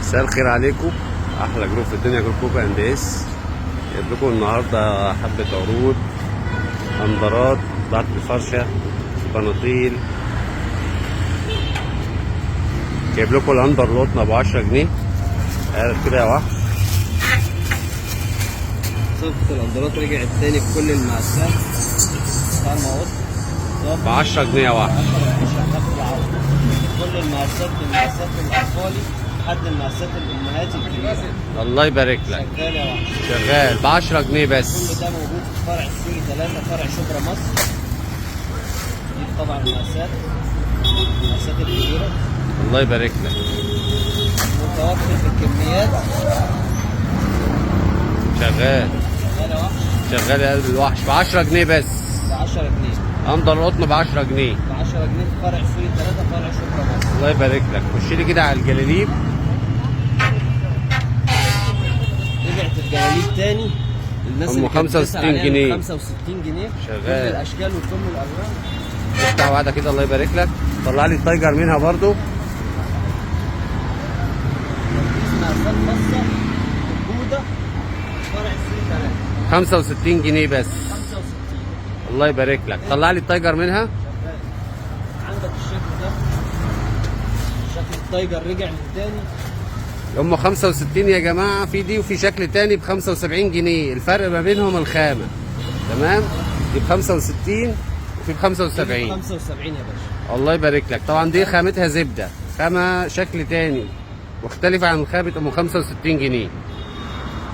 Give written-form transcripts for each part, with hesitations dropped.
مساء الخير عليكم. احلى جروب في الدنيا جروب كوكا اند اس. جايب لكم النهارده حبه عروض، اندرات بعد الفرشه، بناطيل. جايب لكم الاندر لوتنا ب 10 جنيه. عارف كده يا وحش؟ صفقة الاندرات رجعت تاني بكل المقاسات بتاع المواد ب 10 جنيه يا وحش. كل المقاسات من مقاسات الاطفالي لحد المقاسات الامهات الكبيره. الله يبارك لك. شغال يا وحش، شغال ب 10 جنيه بس. كل ده موجود في فرع السوري 3 فرع شبرا مصر. دي طبعا المقاسات الكبيره. الله يبارك لك. متوفر في الكميات. شغال شغال يا وحش، شغال يا قلب الوحش ب 10 جنيه بس. ب 10 جنيه. اندر قطن ب 10 جنيه. ب 10 جنيه في فرع السوري 3 فرع شبرا مصر. الله يبارك لك. خش لي كده على الجلاليب. رجعت الجلاليب تاني. الناس اللي 65 جنيه. 65 جنيه شغال. كل الاشكال وكل الالوان. افتح واحده كده الله يبارك لك. طلع لي التايجر منها برضو. مقاسات خاصه موجوده فرع السوري 3 65 جنيه بس. 65. الله يبارك لك. طلع لي التايجر منها. عندك الشكل ده، شكل التايجر رجع من تاني. هم 65 يا جماعه. في دي وفي شكل تاني ب 75 جنيه. الفرق ما بينهم الخامه. تمام؟ دي ب 65 وفي ب 75. 75 يا باشا. الله يبارك لك. طبعا دي خامتها زبده، خامه شكل تاني مختلفه عن خامه ام 65 جنيه.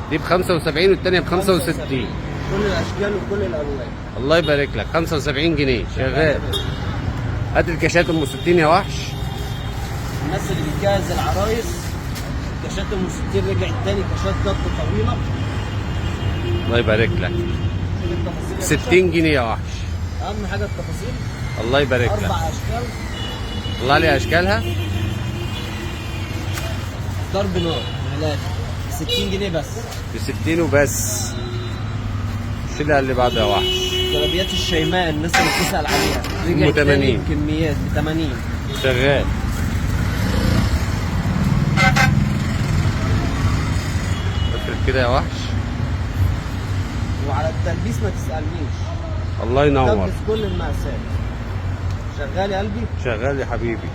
دي ب 75 والتانيه ب 65. كل الاشكال وكل الالوان. الله يبارك لك. 75 جنيه شغال. هات الكاشات ام 60 يا وحش. الناس اللي بتجهز العرايس، كاشات ام 60 رجعت تاني، كاشات ضغط طويله. الله يبارك لك. التفاصيل يا باشا. 60 جنيه يا وحش. اهم حاجه التفاصيل. الله يبارك لك. 4 اشكال. طلع لي اشكالها. ضرب نار من الاخر. 60 جنيه بس. ب 60 وبس. شيلها اللي بعده يا وحش. جلابيات الشيماء الناس اللي بتسال عليها رجعت 80. تاني بكميات ب 80. شغال. افرد كده يا وحش. وعلى التلبيس ما تسالنيش، الله ينور. تلبس كل المقاسات. شغال يا قلبي. شغال يا حبيبي.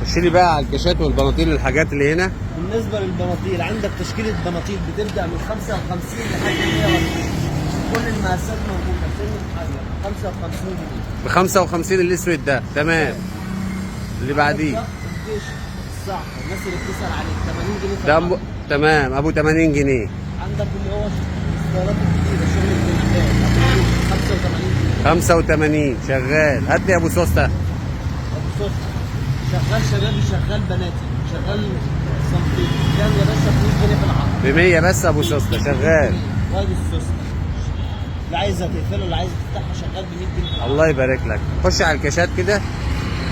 خش لي بقى على الكاشات والبناطيل والحاجات اللي هنا. بالنسبه للبناطيل، عندك تشكيله بناطيل بتبدا من 55 لحد 120. كل المقاسات موجوده. سن محير 55 جنيه. ب 55 الاسود ده. تمام. اللي بعديه الجيش الصح، الناس اللي بتسال عليه 80 جنيه ده طبعاً. تمام ابو 80 جنيه. عندك اللي هو الستارات الجديده شغل البنات 85 جنيه. 85 شغال. هات لي ابو سوسته. ابو صوت شغال شبابي، شغال بناتي، شغال صنفين. كام يا باشا؟ ب 100 جنيه في العرض. ب 100 بس ابو سوسته شغال. وادي السوسته اللي عايزه تقفله اللي عايزه تفتحها شغال ب 100 جنيه في العرض. الله يبارك لك. خش على الكاشات كده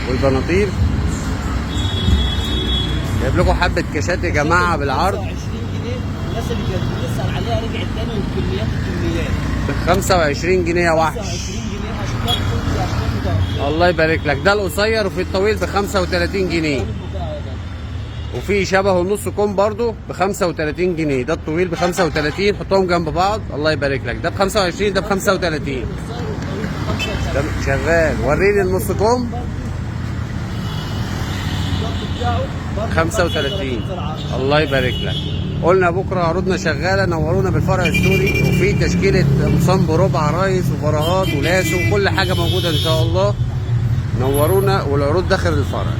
والبناطيل. جايب لكم حبه كاشات يا جماعه بالعرض 25 جنيه. الناس اللي كانت بتسال عليها رجعت تاني والكميات ب 25 جنيه يا وحش. 25 جنيه. اشكال كل اشكال متوفره. الله يبارك لك. ده القصير وفي الطويل ب 35 جنيه. وفي شبهه النص كوم برضو ب 35 جنيه. ده الطويل ب 35. حطهم جنب بعض. الله يبارك لك. ده ب 25 ده ب 35. ده شغال. وريني النص كوم. 35. الله يبارك لك. قلنا بكره عروضنا شغاله. نورونا بالفرع السوري. وفي تشكيله قمصان بربع عرايس وبراهات ولاسو وكل حاجه موجوده ان شاء الله. نورونا والعروض داخل الفرع.